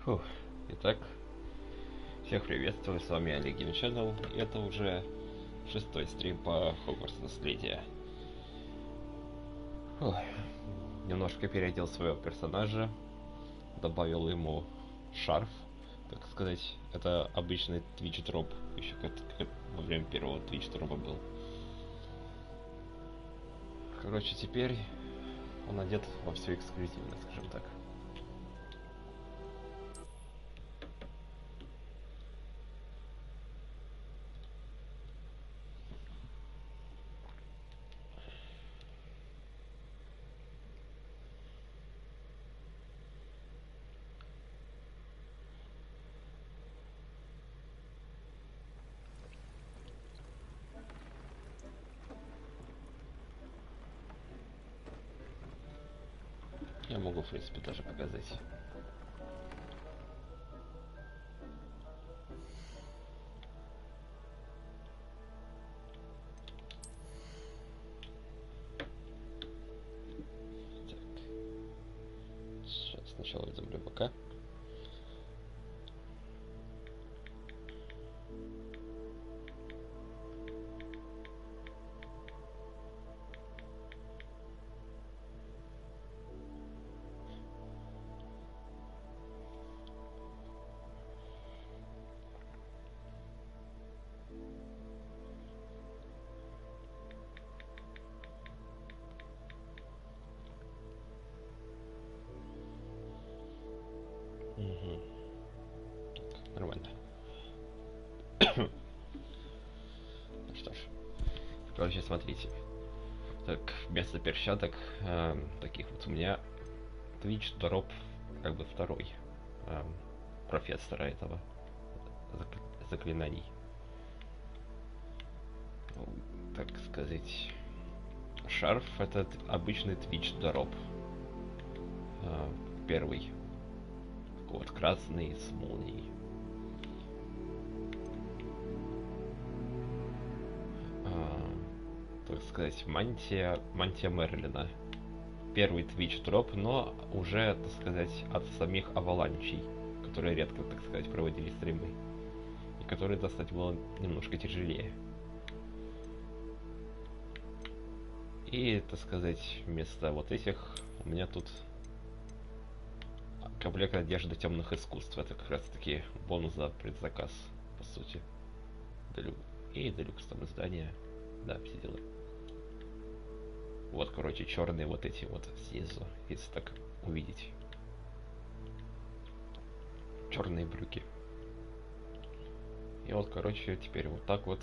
Фух. Итак, всех приветствую, с вами Олег Channel, и это уже 6-й стрим по Хогвартс Наследие. Фух. Немножко переодел своего персонажа, добавил ему шарф, так сказать. Это обычный твич-дроп, еще как во время первого твич-дропа был. Короче, теперь он одет во все эксклюзивное, скажем так. Я могу, в принципе, даже показать. Так. Сейчас сначала изобрю пока. Угу. Нормально. Ну что ж. Короче, смотрите. Так, вместо перчаток, таких вот у меня Twitch дроп, как бы второй профессора этого заклинаний. Так сказать, шарф — это обычный Twitch дроп. Первый. Вот, красный с молнией. Так сказать, мантия Мерлина. Первый Twitch дроп, но уже, так сказать, от самих аваланчей, которые редко, так сказать, проводили стримы, и которые достать было немножко тяжелее. И, так сказать, вместо вот этих у меня тут комплект одежды темных искусств. Это как раз таки бонус за предзаказ, по сути. И делюкс там издания. Да, все дела. Вот, короче, черные вот эти вот снизу, если так увидеть. Черные брюки. И вот, короче, теперь вот так вот.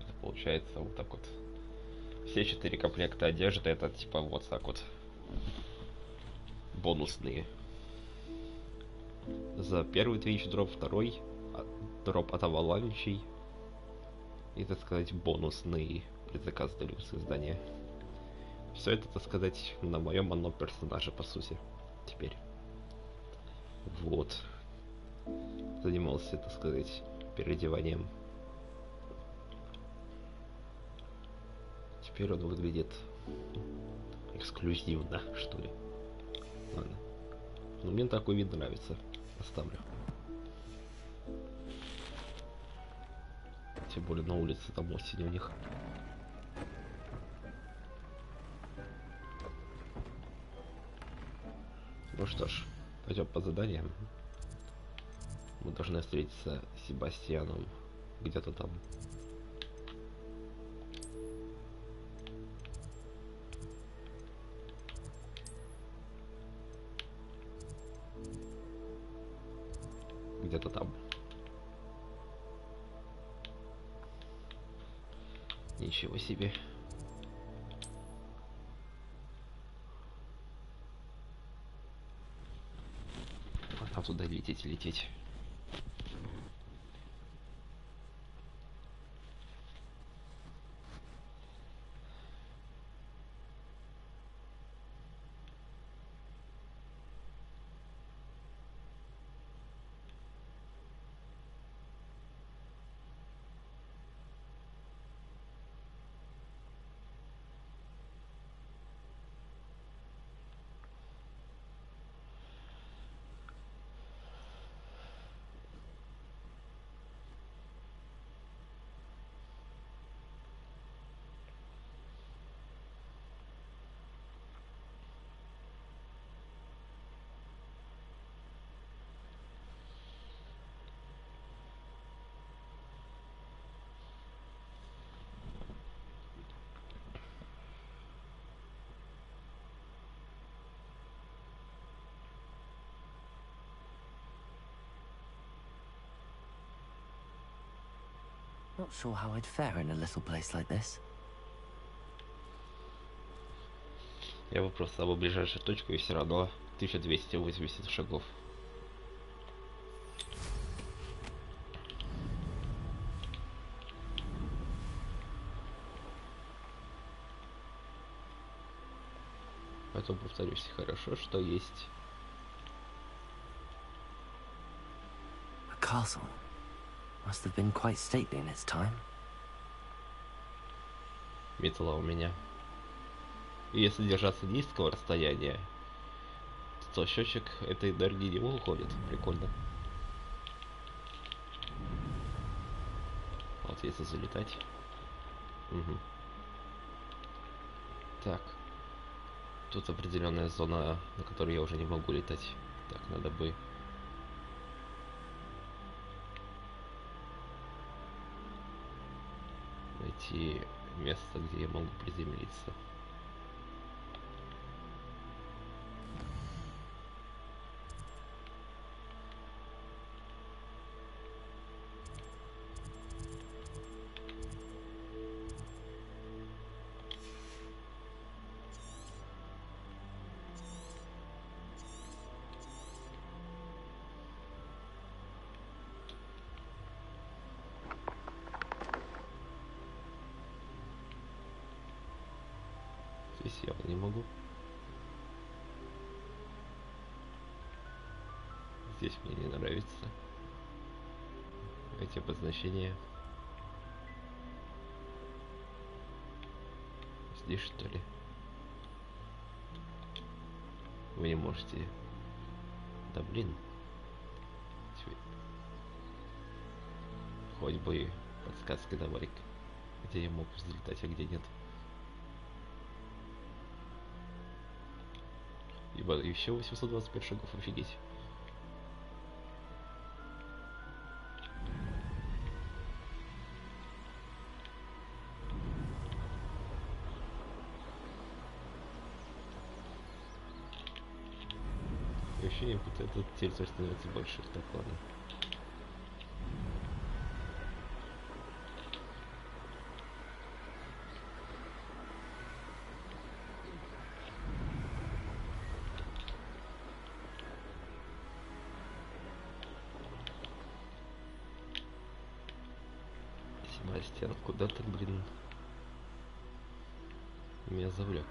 Это получается вот так вот. Все 4 комплекта одежды — это типа вот так вот бонусные. За первый Twitch дроп, второй дроп от аваланчей. И, так сказать, бонусный предзаказ делюкс издания. Все это, так сказать, на моем одном персонаже, по сути. Теперь. Вот. Занимался, так сказать, переодеванием. Теперь он выглядит эксклюзивно, что ли. Ладно. Но мне такой вид нравится. Оставлю. Тем более на улице там осень у них. Ну что ж, пойдем по заданиям. Мы должны встретиться с Себастьяном где-то там. Где-то там. Ничего себе. А туда лететь. Not sure how I'd fare in a little place like this. Я бы просто самую ближайшую точку, и все равно 1280 шагов. Поэтому, повторюсь, хорошо, что есть... A castle. Must have been quite stately in its time. Метла у меня. И если держаться низкого расстояния, то счетчик этой энергии не уходит. Прикольно. Вот если залетать. Угу. Так. Тут определенная зона, на которой я уже не могу летать. Так, надо бы... найти место, где я могу приземлиться. Здесь я не могу. Здесь мне не нравится эти обозначения. Здесь, что ли? Вы не можете... Да блин. Хоть бы подсказки давали, где я мог взлетать, а где нет. Ибо еще 825 шагов, офигеть. И ощущение, будто эта территория становится больше. Так, ладно. Себастьян, куда ты, блин, меня завлек?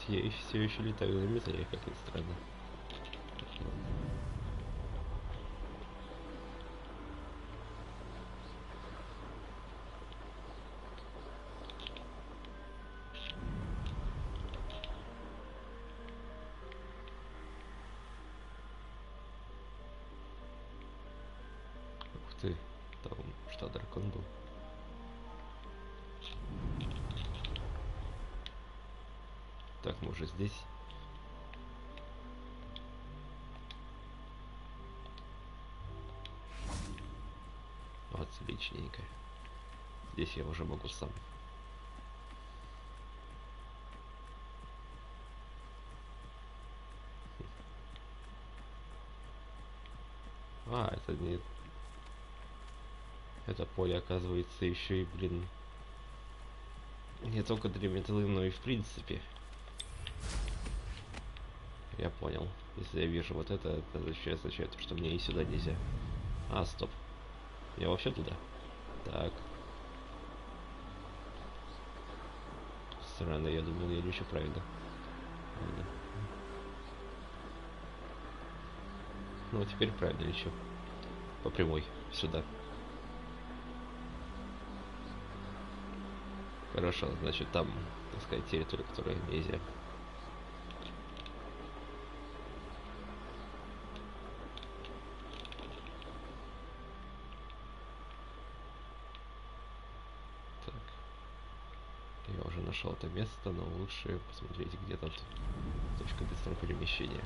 Я все еще летаю на метле, как ни странно. Ух ты, там что, дракон был? Так, мы уже здесь. Вот, отличненько. Здесь я уже могу сам. А, это не... Это поле, оказывается, еще и, блин... Не только для метлы, но и в принципе. Я понял. Если я вижу вот это означает, что мне и сюда нельзя. А, стоп. Я вообще туда. Так. Странно, я думал, я лечу правильно. Ладно. Ну, а теперь правильно лечу. По прямой. Сюда. Хорошо, значит, там, так сказать, территория, которая нельзя. нашел это место, но лучше посмотреть, где тут точка быстрого перемещения.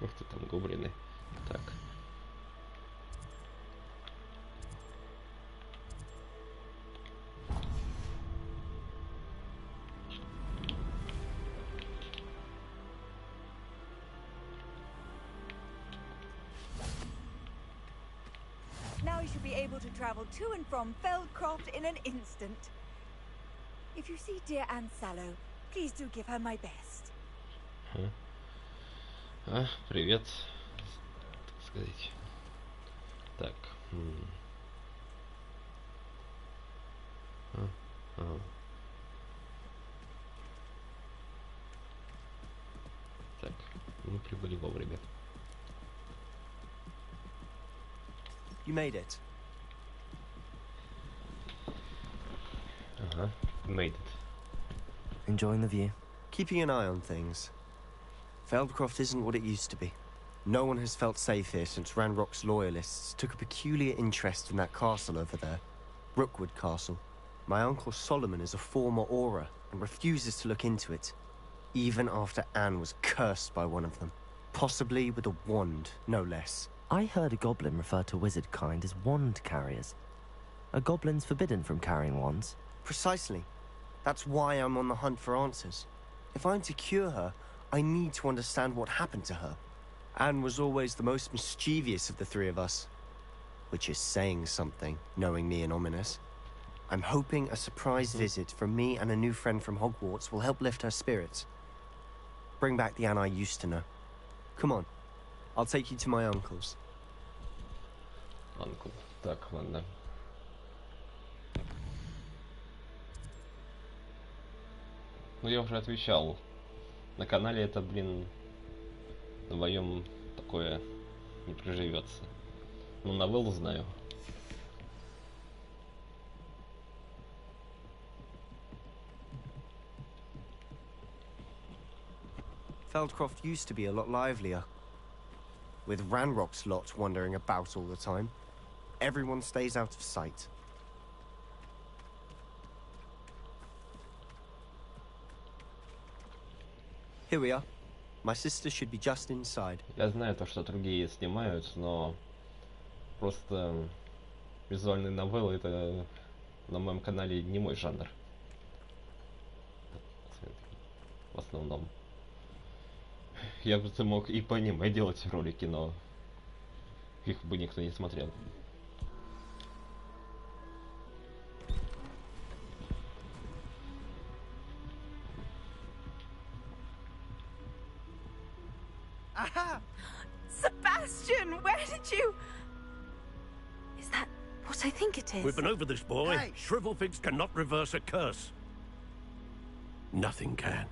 Ух ты, там гоблины. Так. Now you should be able to travel to and from Feldkroft in an instant. If you see dear Anne Sэллоу, please do give her my best. Привет, так сказать. Так. Так, мы прибыли вовремя. You made it. Made it. Enjoying the view? Keeping an eye on things. Feldkroft isn't what it used to be. No one has felt safe here since Ranrock's loyalists took a peculiar interest in that castle over there. Rookwood Castle. My uncle Solomon is a former Auror and refuses to look into it, even after Anne was cursed by one of them. Possibly with a wand, no less. I heard a goblin refer to wizard kind as wand carriers. Are goblins forbidden from carrying wands? Precisely. That's why I'm on the hunt for answers. If I'm to cure her, I need to understand what happened to her. Anne was always the most mischievous of the three of us. Which is saying something, knowing me and Ominus. I'm hoping a surprise visit from me and a new friend from Hogwarts will help lift her spirits. Bring back the Anne I used to know. Come on. I'll take you to my uncle's. Анку. Так, ладно. Ну, я уже отвечал. На канале это, блин, вдвоем такое не приживется. Ну, новеллу знаю. Feldkroft used to be a lot livelier. With Ranrock's lot wandering about all the time. Everyone stays out of sight. Here we are. My sister should be just inside. Я знаю то, что другие снимают, но просто визуальные новеллы это на моем канале не мой жанр. В основном. Я бы мог и по аниме делать ролики, но их бы никто не смотрел. Aha! Sebastian, where did you... Is that what I think it is? We've been over this, boy. Hey. Shrivelfigs cannot reverse a curse. Nothing can.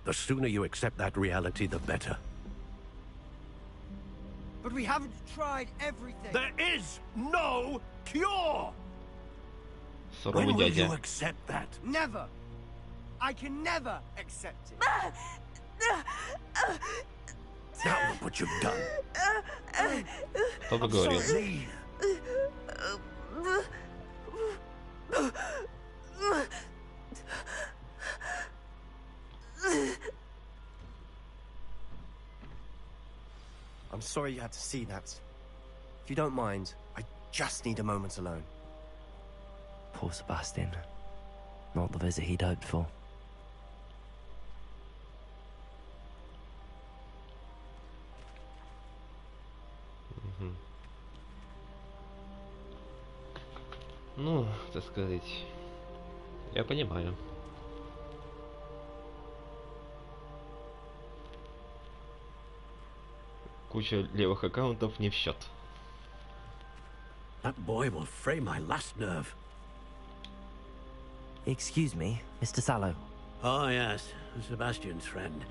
The sooner you accept that reality, the better. But we haven't tried everything. There is no cure! Суровый When will дядя. you accept that? Never. I can never accept it. Now look what you've done. Кто бы говорил? Leave. I'm sorry you had to see that. If you don't mind, I just need a moment alone. Poor Sebastian. Not the visit he'd hoped for. Ну, так сказать, я понимаю. Куча левых аккаунтов не в счет. That boy will fray my last nerve. Excuse me, Mr. Sэллоу. Oh, yes, Sebastian's friend.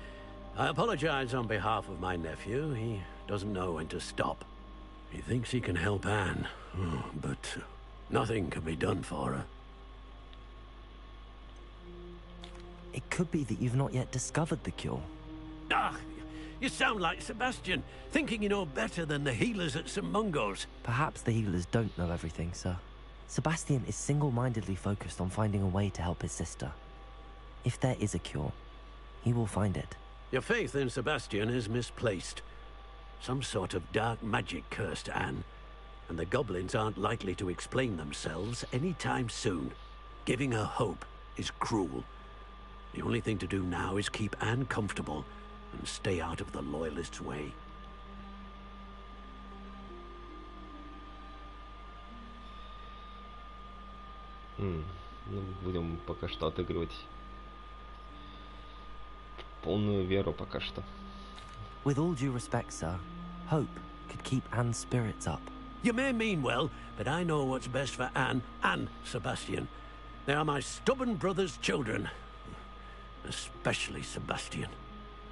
I apologize on behalf of my nephew. He doesn't know when to stop. He thinks he can help Anne, but nothing can be done for her. It could be that you've not yet discovered the cure. Ah, you sound like Sebastian, thinking you know better than the healers at St. Mungo's. Perhaps the healers don't know everything, sir. Sebastian is single-mindedly focused on finding a way to help his sister. If there is a cure, he will find it. Your faith in Sebastian is misplaced. Some sort of dark magic cursed Anne, and the goblins aren't likely to explain themselves anytime soon. Giving her hope is cruel. The only thing to do now is keep Anne comfortable and stay out of the Loyalists' way. Ну, будем пока что отыгрывать полную веру пока что. With all due respect, sir, hope could keep Anne's spirits up. You may mean well, but I know what's best for Anne and Sebastian. They are my stubborn brother's children. Especially Sebastian.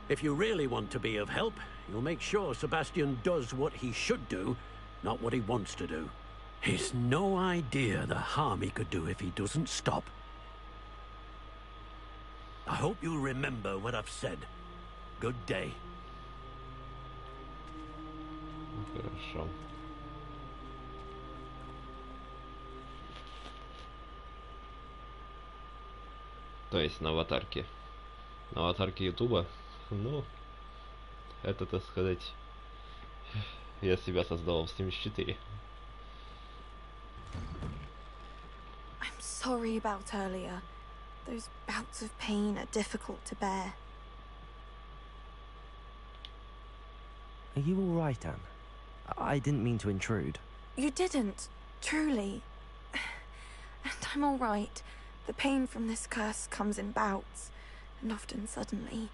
If you really want to be of help, you'll make sure Sebastian does what he should do, not what he wants to do. He's no idea the harm he could do if he doesn't stop. I hope you'll remember what I've said. Good day. Хорошо. То есть на аватарке Ютуба, ну, это, так сказать, я себя создал в 74. I'm sorry about earlier. Those bouts of pain are difficult to bear. Are you all right, Anne? I didn't mean to intrude. You didn't, truly. And I'm all right. The pain from this curse comes in bouts, and often suddenly.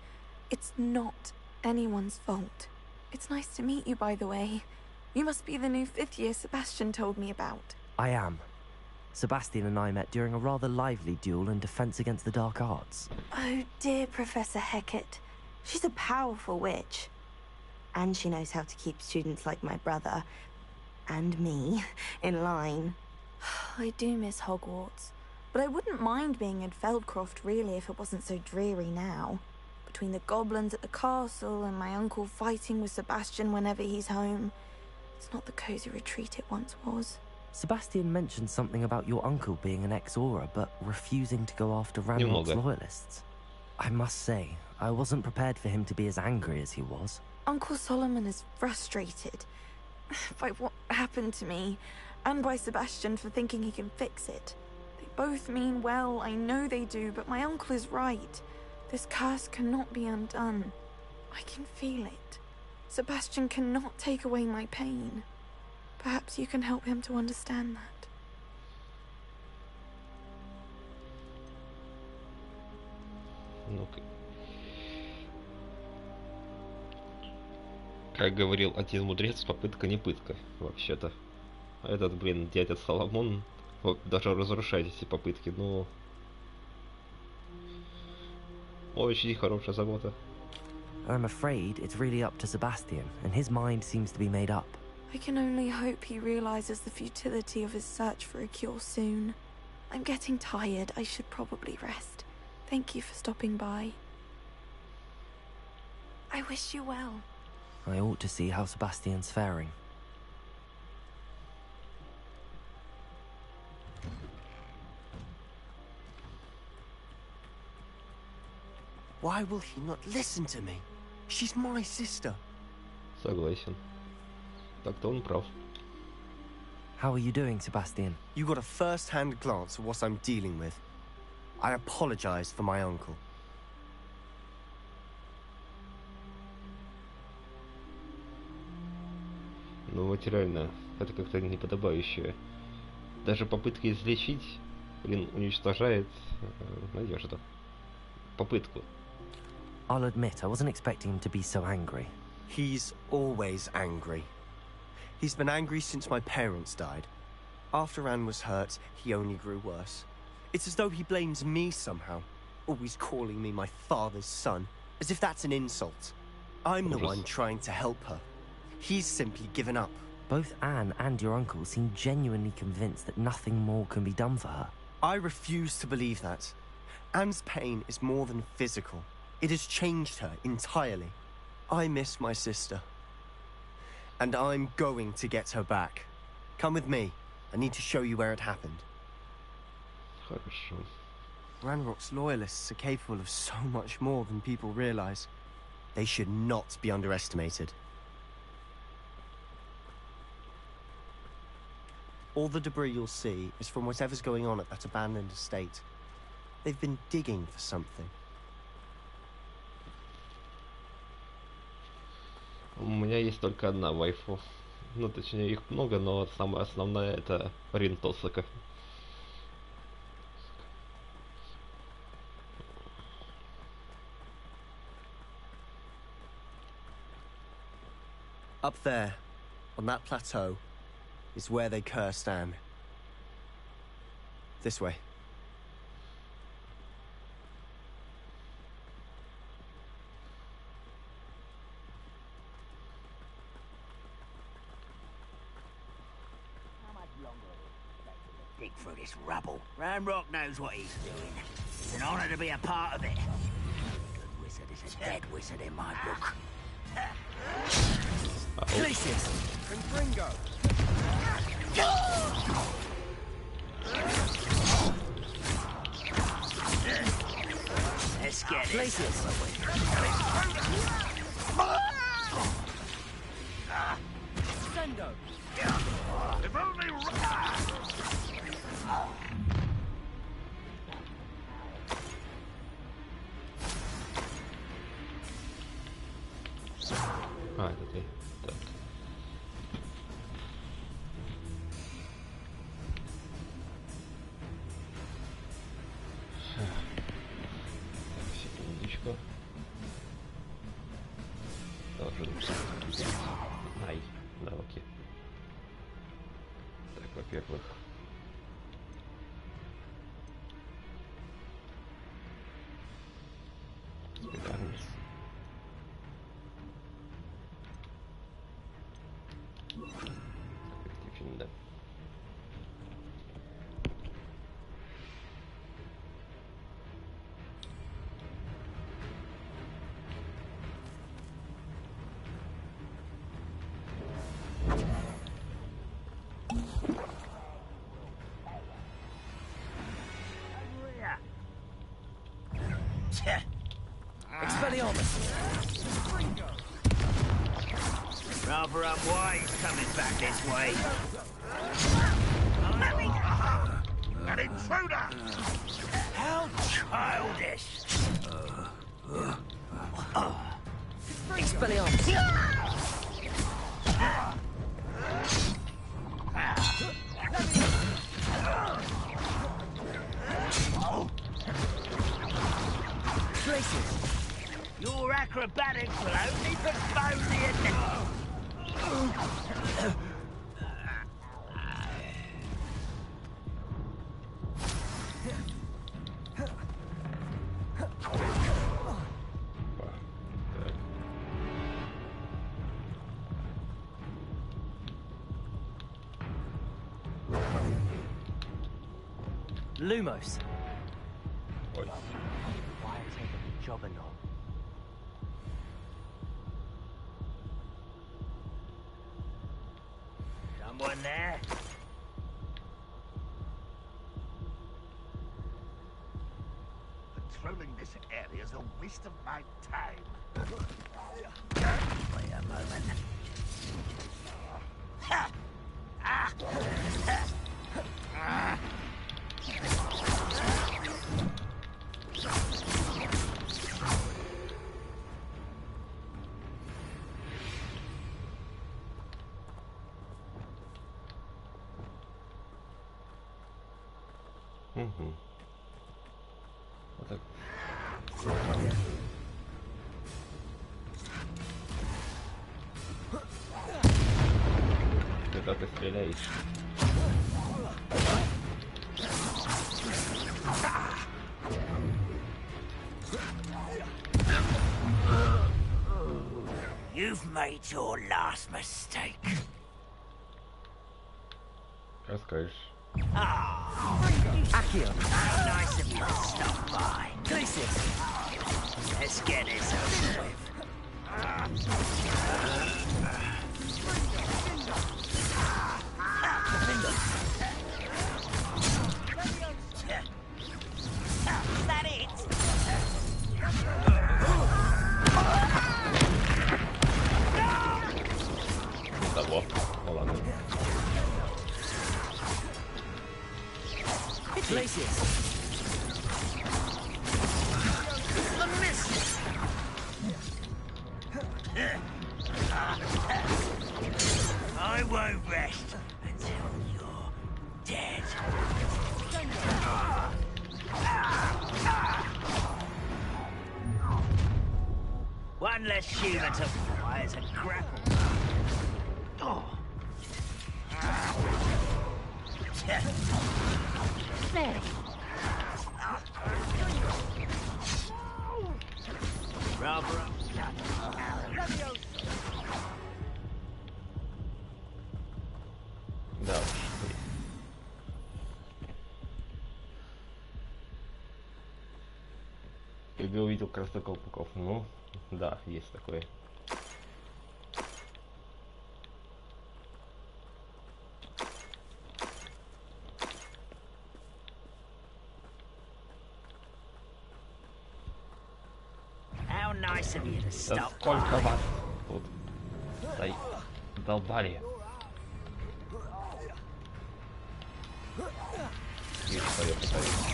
It's not anyone's fault. It's nice to meet you, by the way. You must be the new 5th year Sebastian told me about. I am. Sebastian and I met during a rather lively duel in defense against the dark arts. Oh, dear Professor Hecat. She's a powerful witch. And she knows how to keep students like my brother, and me, in line. I do miss Hogwarts, but I wouldn't mind being in Feldkroft, really, if it wasn't so dreary now. Between the goblins at the castle and my uncle fighting with Sebastian whenever he's home, it's not the cozy retreat it once was. Sebastian mentioned something about your uncle being an ex-Aura, but refusing to go after Ranrock's loyalists. I must say, I wasn't prepared for him to be as angry as he was. Uncle Solomon is frustrated by what happened to me, and by Sebastian for thinking he can fix it. They both mean well, I know they do, but my uncle is right. This curse cannot be undone. I can feel it. Sebastian cannot take away my pain. Perhaps you can help him to understand that. Ну-ка. Как говорил один мудрец, попытка не пытка, вообще-то. А этот, блин, дядя Соломон вот, даже разрушает эти попытки, ну... Очень хорошая забота. I'm afraid it's really up to Sebastian, and his mind seems to be made up. I can only hope he realizes the futility of his search for a cure soon. I'm getting tired. I should probably rest. Thank you for stopping by. I wish you well. I ought to see how Sebastian's faring. Why will he not listen to me? She's my sister. Согласен. Так-то он прав. How are you doing, Sebastian? You got a first-hand glance at what I'm dealing with. I apologize for my uncle. Ну вот реально, это как-то неподобающее. Даже попытка излечить, блин, уничтожает надежду. Попытку. I'll admit, I wasn't expecting him to be so angry. He's always angry. He's been angry since my parents died. After Anne was hurt, he only grew worse. It's as though he blames me somehow, always calling me my father's son, as if that's an insult. I'm the one trying to help her. He's simply given up. Both Anne and your uncle seem genuinely convinced that nothing more can be done for her. I refuse to believe that. Anne's pain is more than physical. It has changed her entirely. I miss my sister. And I'm going to get her back. Come with me. I need to show you where it happened. Хорошо. Ranrock's loyalists are capable of so much more than people realize. They should not be underestimated. All the debris you'll see is from whatever's going on at that abandoned estate. They've been digging for something. У меня есть только одна вайфу. Ну, точнее, их много, но самая основная это Ринтосака. Up there, on that plateau, is where they cursed Anne. This way. Dig through this rubble. Ranrock knows what he's doing. It's an honor to be a part of it. Good wizard is a dead wizard in my book. Glacius! And Fringo! Let's get this. Sendo! If only... А, это ты. Так. Секундочку. Должен... Ай, да, окей. Так, во-первых... Спидарность. Да. Rather unwise coming back this way. An intruder! How childish! Expelliarmus! Your acrobatics will only postpone the inevitable. Lumos. Ой. Why take a job or not? Someone there? Patrolling this area is a waste of my time. Wait a moment. Ha! Ah! Ah! Угу. Вот так. Ты как и стреляешь? You've made your last mistake. Расскажешь. Ah, Accio. how nice of you to stop by. Glacius. Let's get this over with. Is that it? Того. Ну ладно. I won't rest until you're dead. One less human to fly as a grapple. Oh. Rubber. Да. Я увидел красноколпаков. Ну, да, есть такое. How nice of you to Да stop. сколько вас тут долбали? И что я пытаюсь?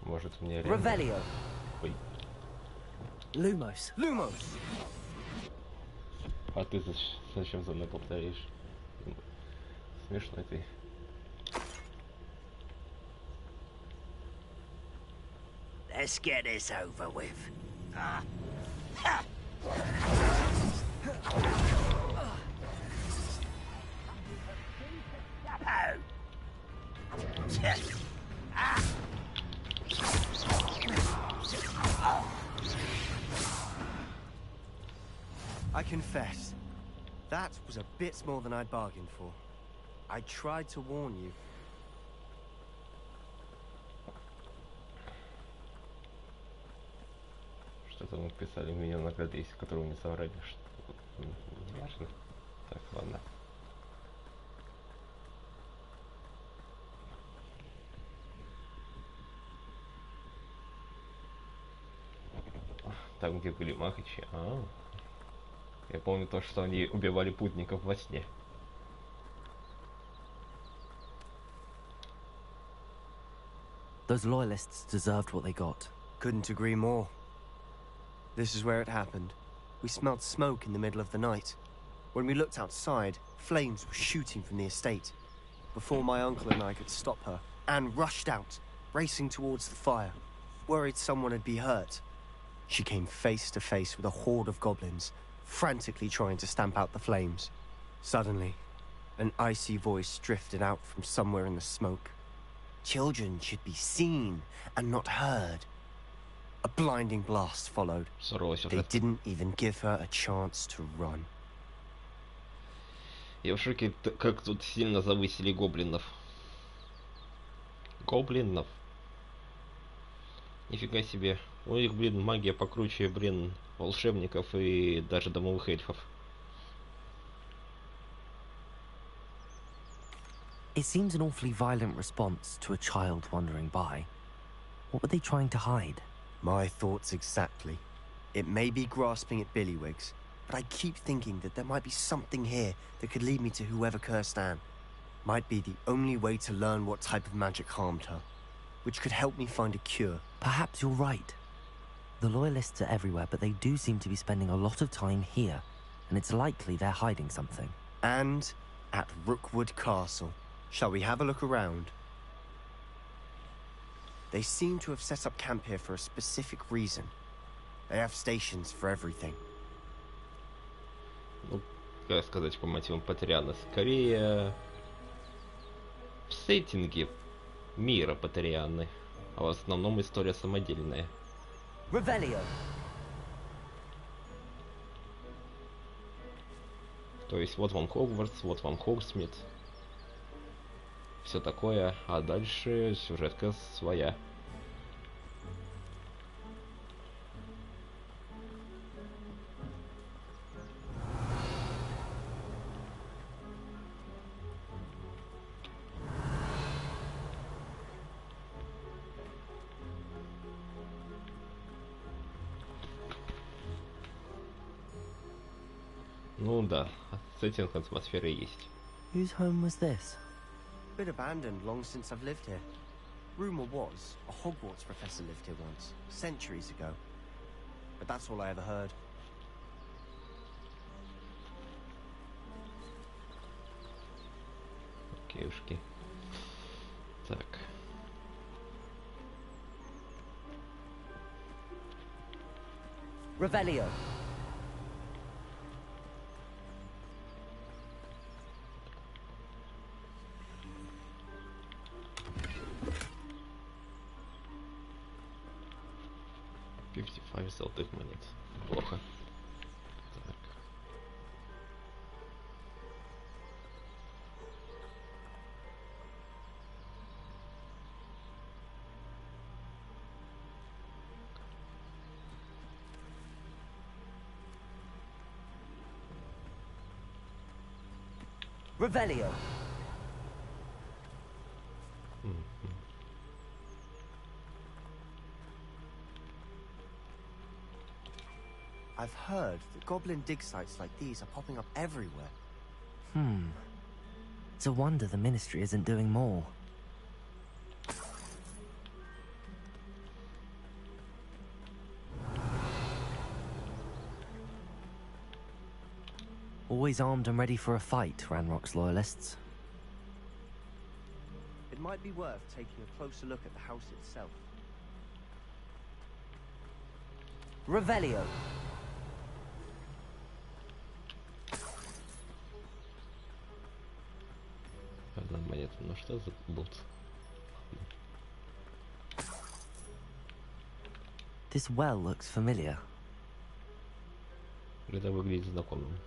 Может мне Revelio. Ой. Lumos. Lumos! А ты зачем за мной повторишь? Смешно ты. Let's get this over with. I confess, that was a bit more than I'd bargained for. I tried to warn you. Что-то мы писали, меня награды есть, которого не соврали. Не важно. Так, ладно. Там, где были махачи. Я помню то, что они убивали путников во сне. Those loyalists deserved what they got. Couldn't agree more. This is where it happened. We smelled smoke in the middle of the night. When we looked outside, flames were shooting from the estate. Before my uncle and I could stop her, Anne rushed out, racing towards the fire, worried someone had been hurt. She came face to face with a horde of goblins, frantically trying to stamp out the flames. Suddenly, an icy voice drifted out from somewhere in the smoke. Children should be seen and not heard. A blinding blast followed. They didn't even give her a chance to run. Я в шоке, как тут сильно завысили гоблинов. Гоблинов? Нифига себе. У них, блин, магия покруче, блин, волшебников и даже домовых эльфов. It seems an awfully violent response to a child wandering by. What were they trying to hide? My thoughts exactly. It may be grasping at Billywigs, but I keep thinking that there might be something here that could lead me to whoever cursed Anne. Might be the only way to learn what type of magic harmed her, which could help me find a cure. Perhaps you're right. The loyalists are everywhere, but they do seem to be spending a lot of time here, and it's likely they're hiding something. And at Rookwood Castle. Shall we have a look around? They seem to have set up camp here for a specific reason. They have stations for everything. Ну, как сказать по мотивам Патриана, скорее в сеттинге мира Поттерианы, а в основном история самодельная. Revelio. То есть вот вам Хогвартс, вот вам Хогсмит. Все такое, а дальше сюжетка своя. Ну да, сеттинг, атмосфера есть. Whose home was this? Been abandoned long since I've lived here. Rumor was a Hogwarts professor lived here once, centuries ago. But that's all I ever heard. Окейушки. Так. Revelio. Золотых монет. Плохо. Так. Revelio. I've heard that goblin dig sites like these are popping up everywhere. It's a wonder the Ministry isn't doing more. Always armed and ready for a fight, Ranrock's loyalists. It might be worth taking a closer look at the house itself. Revelio. Одна монета. Ну что за бот? This well looks familiar. Это выглядит знакомым.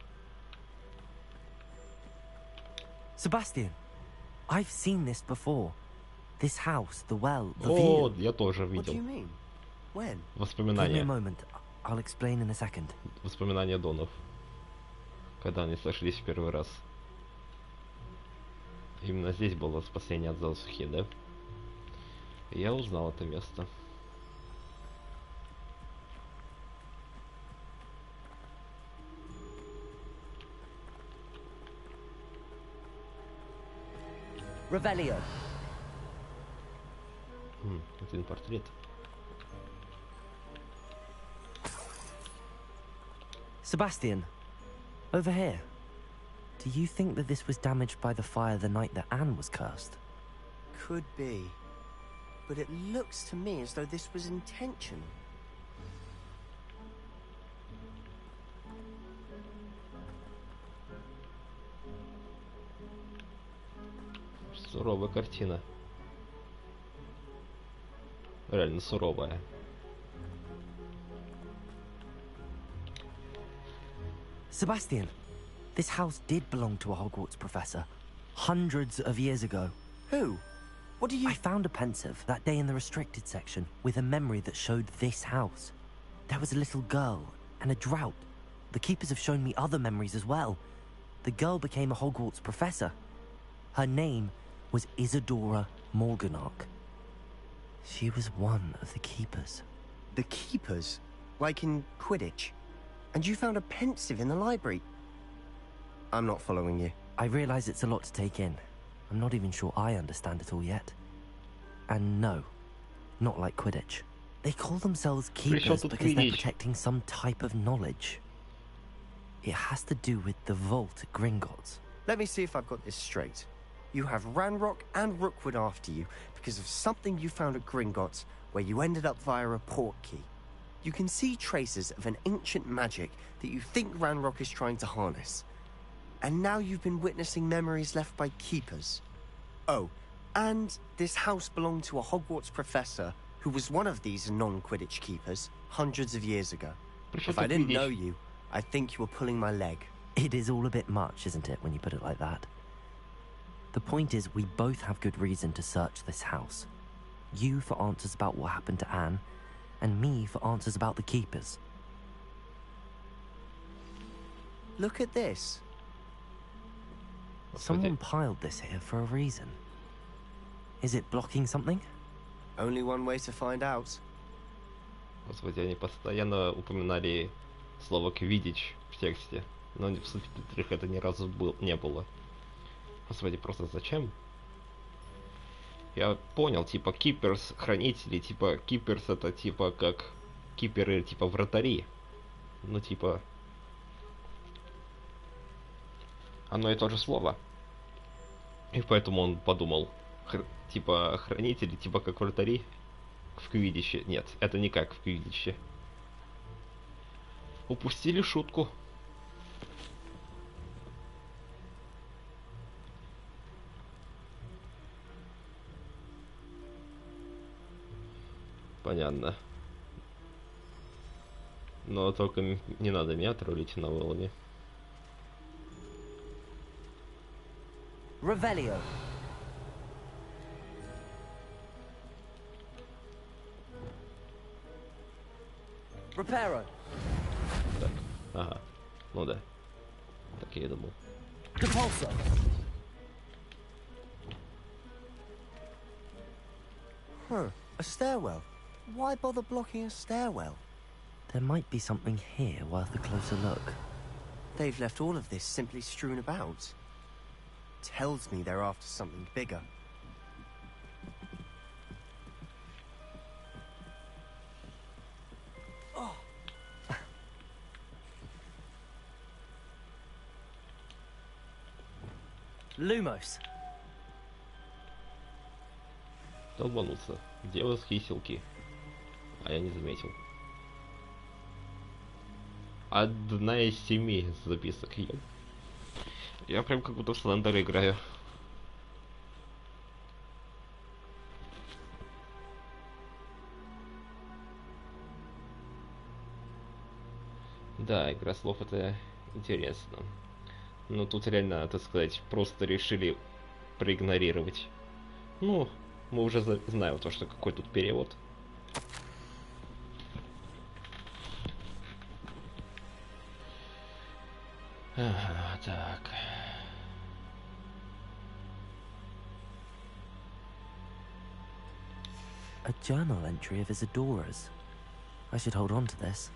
Sebastian, I've seen this before. This house, the well, the О, view. я тоже What do you видел. mean? When? Give me a Воспоминания. moment. I'll explain in a second. Воспоминания Донов. Когда они сошлись в первый раз. Именно здесь было спасение от засухи, да? И я узнал это место. Revelio. Один портрет. Sebastian, over here. Do you think that this was damaged by the fire the night that Anne was cursed? Could be. But it looks to me as though this was intentional. Суровая картина. Реально суровая. Sebastian, this house did belong to a Hogwarts professor. Hundreds of years ago. Who? What do you... I found a pensive that day in the restricted section with a memory that showed this house. There was a little girl and a drought. The keepers have shown me other memories as well. The girl became a Hogwarts professor. Her name was Isadora Morganach. She was one of the keepers. The keepers? Like in Quidditch? And you found a pensive in the library? I'm not following you. I realize it's a lot to take in. I'm not even sure I understand it all yet. And no, not like Quidditch. They call themselves keepers because they're protecting some type of knowledge. It has to do with the vault at Gringotts. Let me see if I've got this straight. You have Ranrock and Rookwood after you because of something you found at Gringotts where you ended up via a portkey. You can see traces of an ancient magic that you think Ranrock is trying to harness. And now you've been witnessing memories left by keepers. Oh, And this house belonged to a Hogwarts professor who was one of these non-Quidditch keepers hundreds of years ago. If I didn't know you, I think you were pulling my leg. It is all a bit much, isn't it, when you put it like that? The point is, we both have good reason to search this house. You for answers about what happened to Anne, and me for answers about the keepers. Look at this. Someone piled this here for a reason. Is it blocking something? Only one way to find out. Господи, они постоянно упоминали слово «квиддич» в тексте, но в субтитрах это ни разу не было. Господи, просто зачем? Я понял, типа keepers, хранители, типа keepers это типа как киперы, типа вратари. Ну типа... Одно и то же слово. И поэтому он подумал, типа хранители, типа как вратари в квиддиче. Нет, это не как в квиддиче. Упустили шутку. Понятно. Но только не надо меня троллить новеллами. Revelio. Reparo. Так, ага. Ну да. Так я и думал. Depulso. Huh, a stairwell. Why bother blocking a stairwell? There might be something here worth a closer look. They've left all of this simply strewn about. Tells me they're after something bigger. Oh. Lumos. Долбануться. Дело с хиселки. А я не заметил. Одна из 7 записок. Я прям как будто в Слендер играю. Да, игра слов это интересно. Но тут реально, так сказать, просто решили проигнорировать. Ну, мы уже знаем то, что какой тут перевод. Ага, так. A journal entry of Isadora's. I should hold on to this.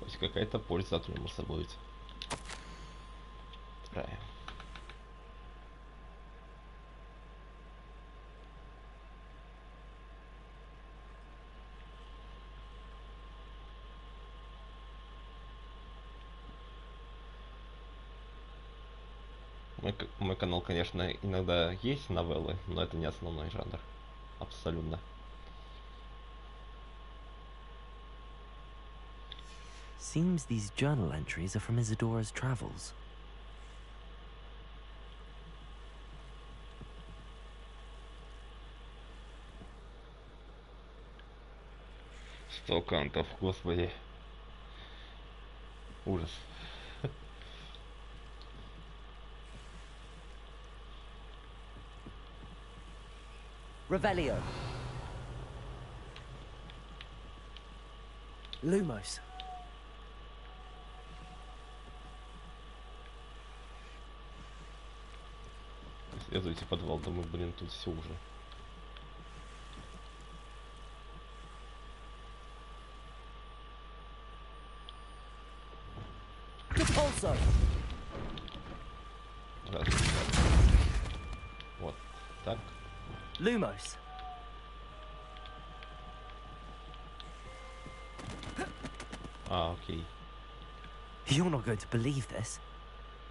Хоть какая-то польза от него будет. Правильно. Мой канал, конечно, иногда есть новеллы, но это не основной жанр. Абсолютно. Seems these journal entries are from Isadora's travels. Сто кантов, господи. Ужас. Revelio. Lumos. Исследуйте подвал, думаю, блин, тут все уже. Depulso. Раз. Вот так. Lumos. А, окей. You're not going to believe this.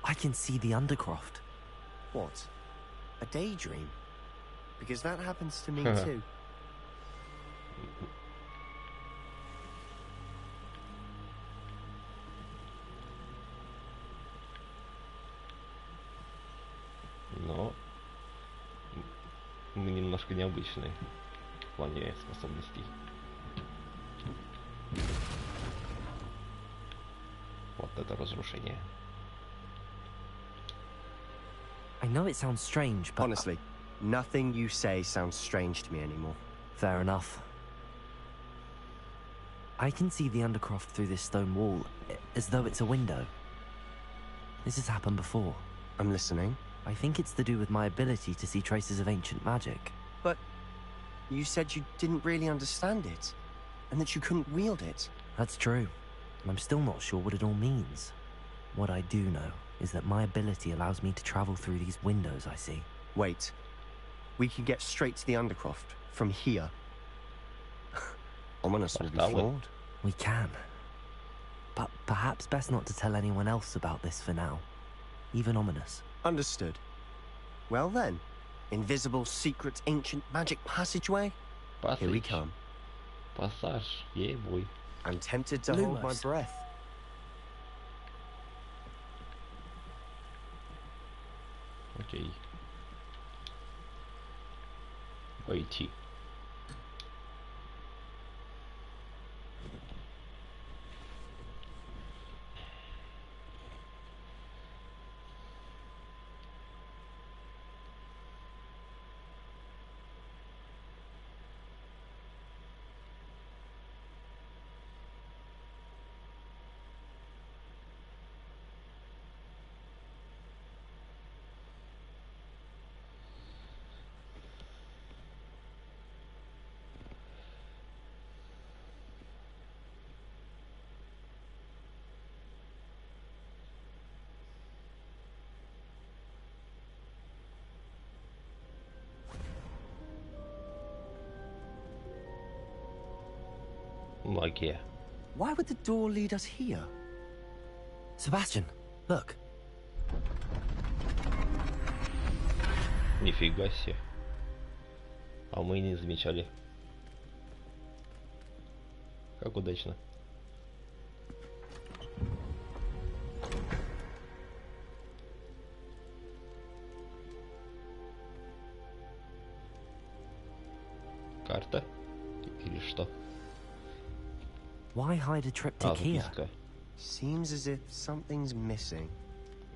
I can see the Undercroft. What? A daydream? Because that happens to me too. мы немножко необычные в плане способностей. Вот это разрушение. I know it sounds strange, but... Honestly, nothing you say sounds strange to me anymore. Fair enough. I can see the Undercroft through this stone wall, as though it's a window. This has happened before. I'm listening. I think it's to do with my ability to see traces of ancient magic. But you said you didn't really understand it, and that you couldn't wield it. That's true. I'm still not sure what it all means. What I do know is that my ability allows me to travel through these windows I see. Wait. We can get straight to the Undercroft from here. Ominous will be flawed. We can. But perhaps best not to tell anyone else about this for now. Even Ominous. Understood. Well then, invisible, secret, ancient magic passageway? Here we come. Passage, yeah boy. I'm tempted to hold my breath. Окей. Войти. Магия. Why would the door lead us here? Sebastian, look. Нифига себе. А мы и не замечали. Как удачно. Карта? Или что? Why hide a triptych here? Записка. Seems as if something's missing.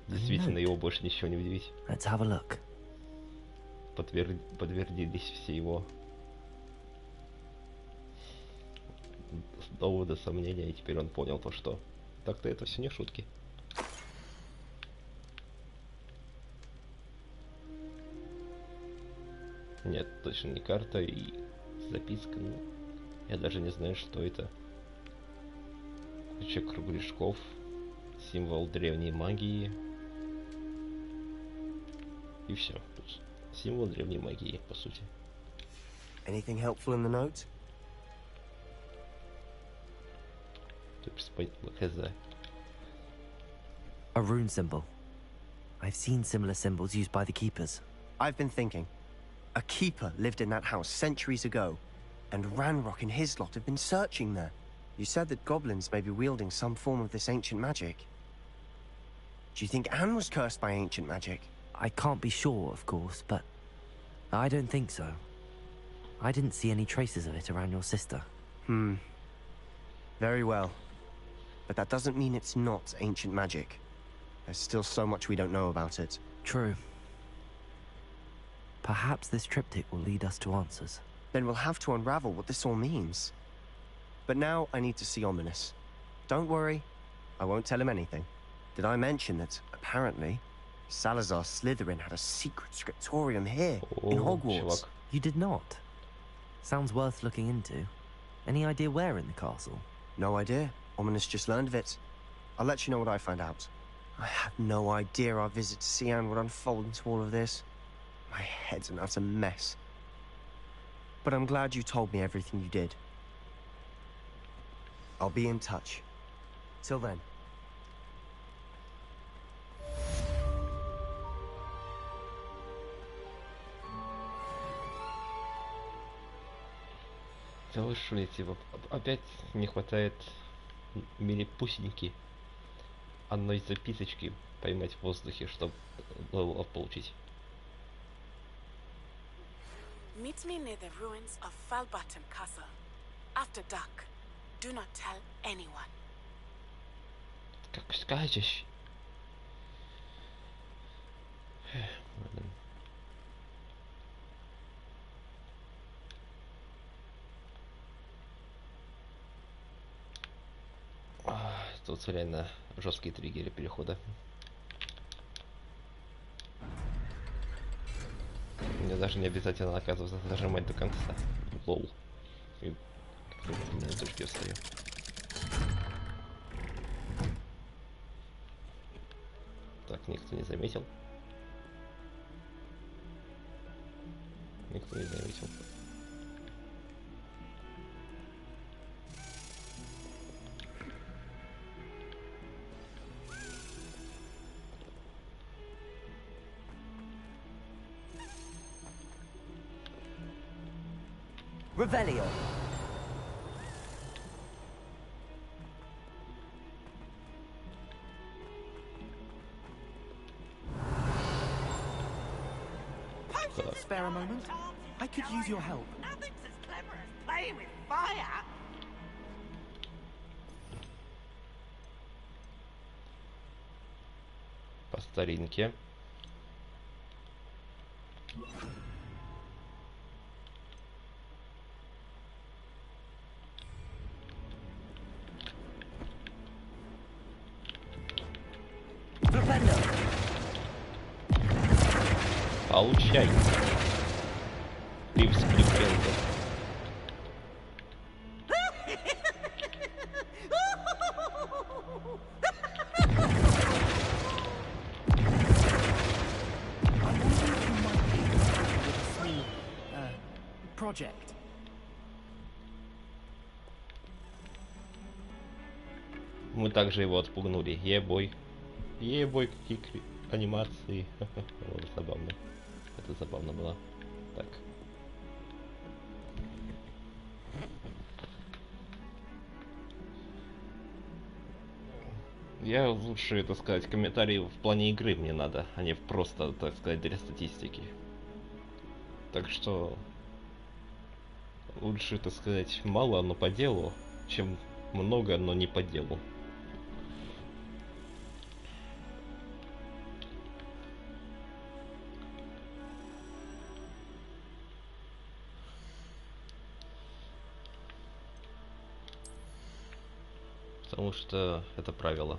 Действительно, его больше ничего не удивить. Let's have a look. Подтвердились все его доводы, сомнения, и теперь он понял то, что так-то это все не шутки. Нет, точно не карта и записка. Ну, я даже не знаю, что это. Куча кругляшков, символ древней магии. И все. Символ древней магии, по сути. Anything helpful in the note? A rune symbol. I've seen similar symbols used by the keepers. I've been thinking. A keeper lived in that house centuries ago, and Ranrock and his lot have been searching there. You said that goblins may be wielding some form of this ancient magic. Do you think Anne was cursed by ancient magic? I can't be sure, of course, but I don't think so. I didn't see any traces of it around your sister. Very well. But that doesn't mean it's not ancient magic. There's still so much we don't know about it. True. Perhaps this triptych will lead us to answers. Then we'll have to unravel what this all means. But now I need to see Ominous. Don't worry, I won't tell him anything. Did I mention that, apparently, Salazar Slytherin had a secret scriptorium here, in Hogwarts? You did not? Sounds worth looking into. Any idea where in the castle? No idea. Ominous just learned of it. I'll let you know what I find out. I had no idea our visit to see Anne would unfold into all of this. My head's an utter mess. But I'm glad you told me everything you did. I'll be in touch. Till then. Слышите, опять не хватает милипусеньки одной записочки поймать в воздухе, чтобы левел получить. Meet me near the ruins of Falbottom Castle. After dark. Do not tell anyone. Как скажешь. Тут реально жесткие триггеры перехода. Мне даже не обязательно, оказывается, зажимать до конца. Лол. И на точке встаю. Так, никто не заметил. Никто не заметил. Revelio. Spare a moment? I could use your help. Nothing's as clever as playing with fire. По старинке. Получай. Ты вскрепленный. Project. Мы также его отпугнули. Ебой. Ебой, какие анимации. Вот, забавно. Это забавно было. Так. Я лучше, так сказать, комментарии в плане игры мне надо, а не просто, так сказать, для статистики. Так что лучше, так сказать, мало, но по делу, чем много, но не по делу. Потому что это правило.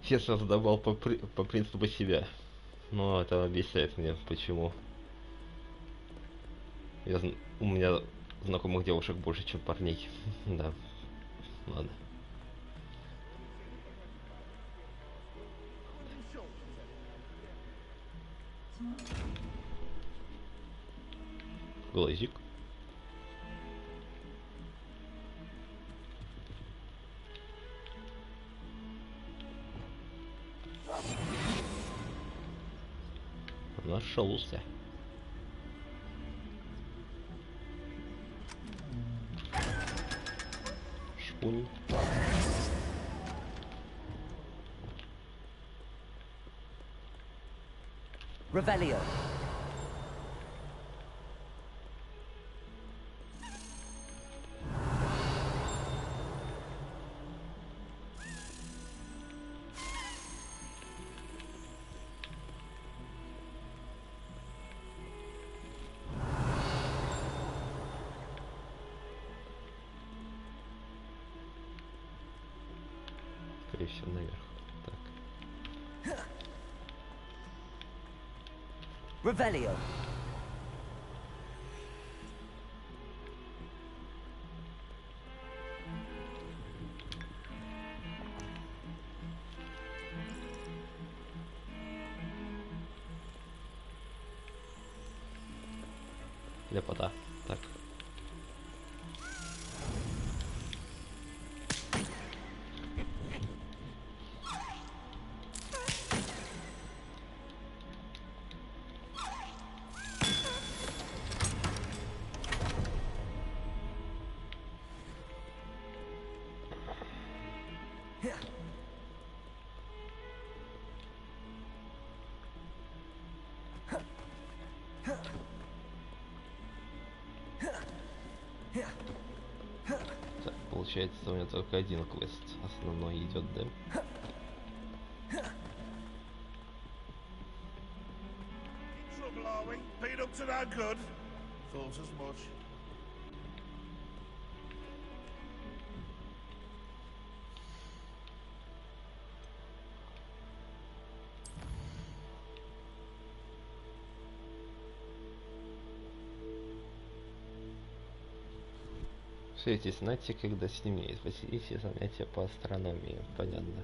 Я создавал по принципу себя. Но это объясняет мне, почему. У меня знакомых девушек больше, чем парней. Да. Ладно. Глазик. Нашелся. Шпунь. Revelio. Скорее всего, наверх. Так. Revelio. Лепота. Так. Так, получается, у меня только один квест основной идет, да? Trouble, are we? Been up to no good? Thought as much. Все эти знати, когда снимет. Посетите занятия по астрономии. Понятно.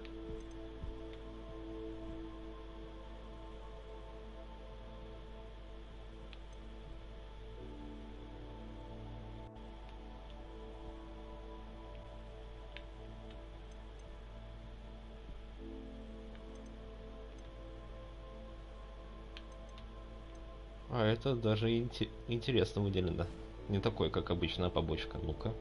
А это даже интересно выделено. Не такой, как обычная побочка. Ну-ка.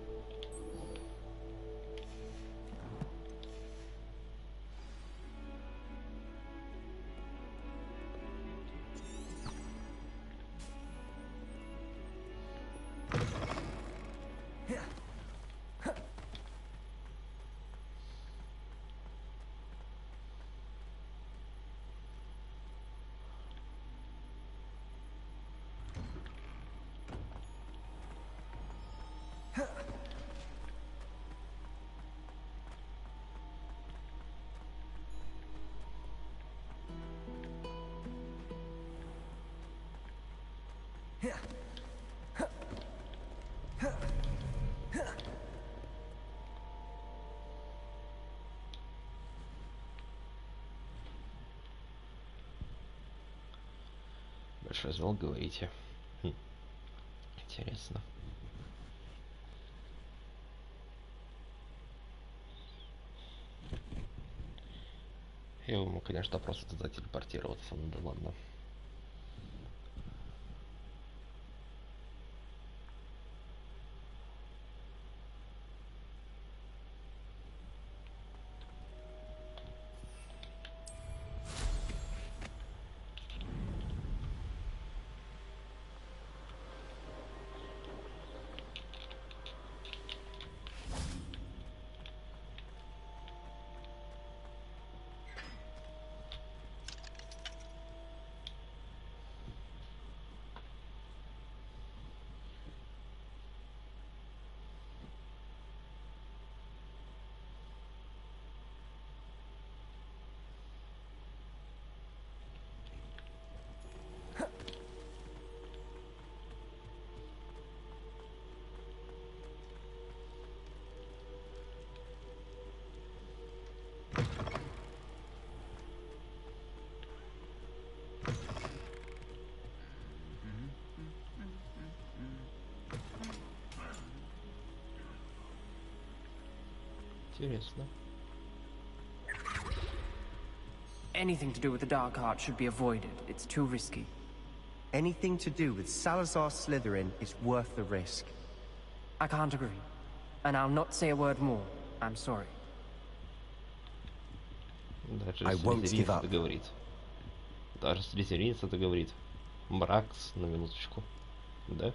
Большой звук, говорите. Интересно. Я ему, конечно, просто туда телепортироваться, ну да ладно. Интересно. Anything to do with the dark art should be avoided. It's too risky. Anything to do with Salazar Slytherin is worth the risk. I can't agree. And I'll not say a word more. I'm sorry. Даже I won't give слизеринец up. это говорит. Даже слизеринец это говорит. Мракс, на минуточку. Да?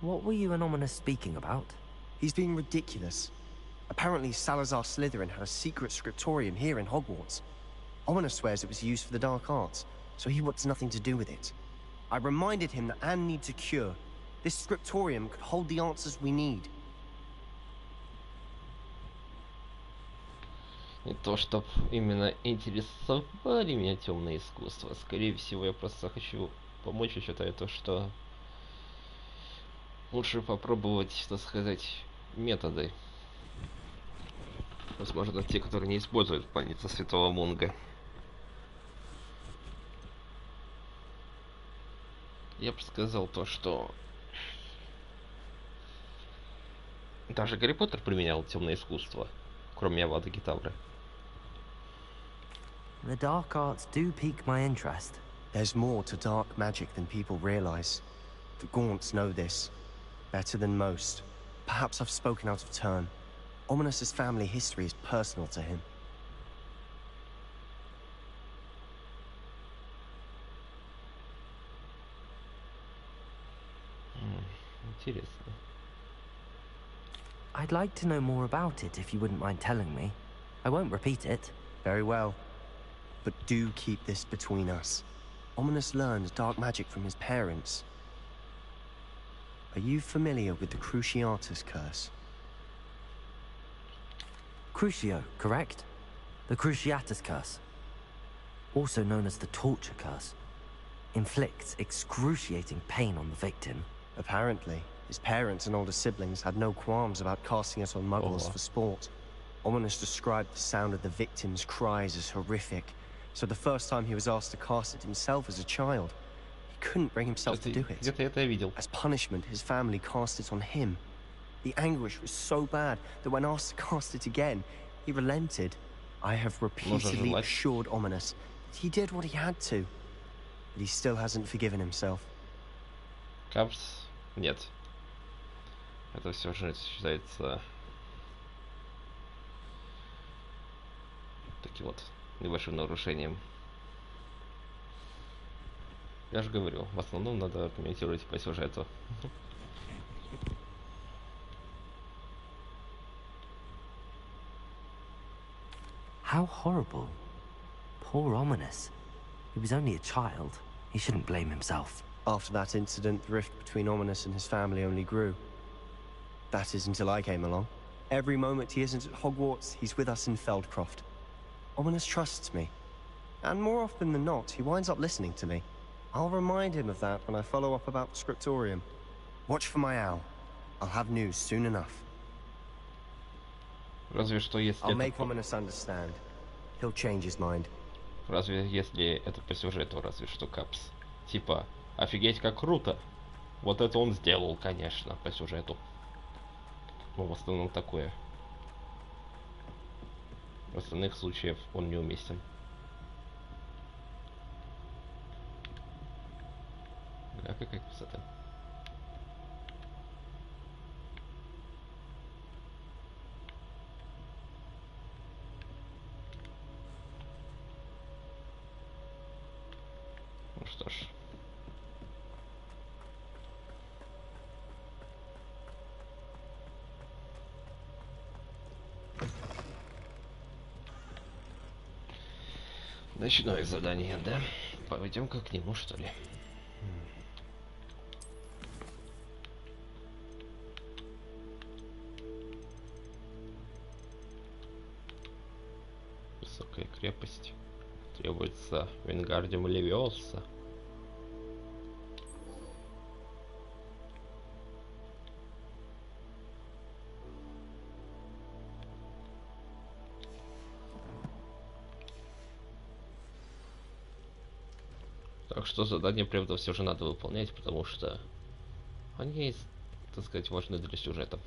What were you and Оминис speaking about? He's being ridiculous. Apparently Salazar Slytherin had a secret scriptorium here in Hogwarts. Оминис swears it was used for the dark arts, so he wants nothing to do with it. I reminded him that Anne needs a cure. This scriptorium could hold the answers we need. Не то, чтоб именно интересовали меня темные искусства. Скорее всего, я просто хочу помочь. Я считаю то, что лучше попробовать, так сказать, методы. Возможно, те, которые не используют планета Святого Мунга. Я бы сказал то, что даже Гарри Поттер применял темное искусство, кроме Авада Кедавры. The dark arts do pique my interest. There's more to dark magic than people realize. The Gaunts know this better than most. Perhaps I've spoken out of turn. Ominis's family history is personal to him. Интересно. I'd like to know more about it if you wouldn't mind telling me. I won't repeat it. Very well. But do keep this between us. Ominis learned dark magic from his parents. Are you familiar with the Cruciatus curse? Crucio, correct? The Cruciatus curse. Also known as the torture curse. Inflicts excruciating pain on the victim. Apparently, his parents and older siblings had no qualms about casting it on muggles for sport. Ominis described the sound of the victim's cries as horrific, so the first time he was asked to cast it himself as a child, he couldn't bring himself to do it. Где-то я это видел. As punishment, his family cast it on him. The anguish was so bad that when asked to cast it again, he relented. I have repeatedly assured Ominis that he did what he had to, but he still hasn't forgiven himself. Капс? Нет. Это все же считается таким вот небольшим нарушением. Я же говорю, в основном надо комментировать по сюжету. How horrible. Poor Ominis. He was only a child. He shouldn't blame himself. After that incident, the rift between Ominis and his family only grew. That is until I came along. Every moment he isn't at Hogwarts, he's with us in Feldkroft. Оминис trusts me. And more often than not, he winds up listening to me. I'll remind him of that when I follow up about the scriptorium. Watch for my owl. I'll have news soon enough. Разве что если I'll make Оминис understand. He'll change his mind. Разве если это по сюжету, разве что Капс. Типа, офигеть, как круто. Вот это он сделал, конечно, по сюжету. Ну, в основном такое. В остальных случаях он неуместен. А какая красота. Ну что ж. Ночное задание, да? Пойдем-ка к нему, что ли? Высокая крепость. Требуется Вингардиум Левиоса. Так что задание, правда, все же надо выполнять, потому что они, так сказать, важны для сюжета.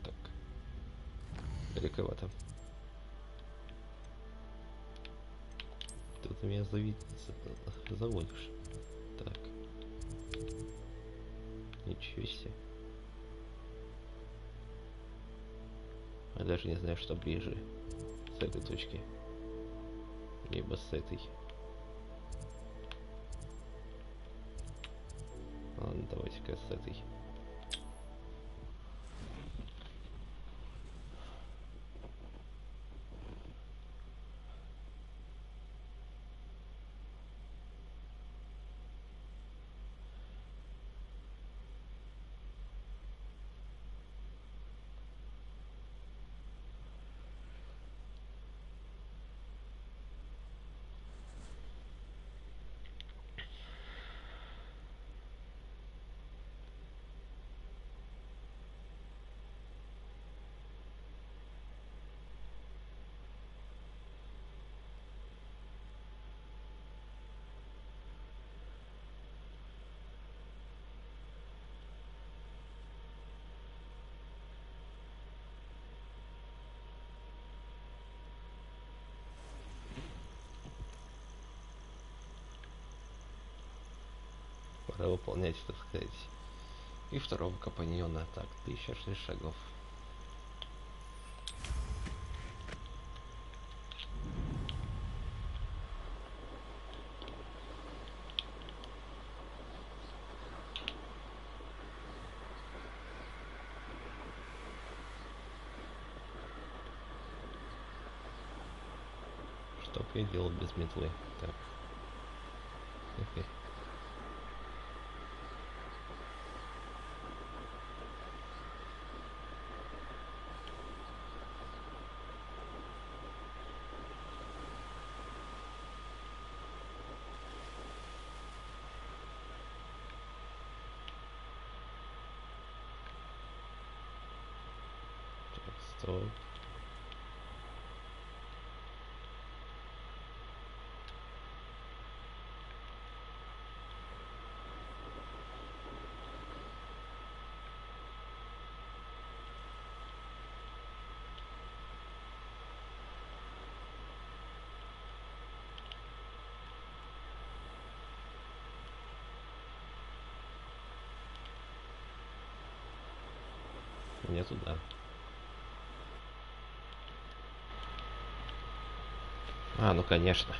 Так. Далековато. Ты меня заводишь. Так. Ничего себе. Я даже не знаю, что ближе с этой точки. Либо с этой. Ладно, давайте-ка с этой. выполнять, так сказать, и второго компаньона. Так, 1006 шагов. Что я делал без метлы? Так. Стоп. Не туда. А, ну конечно.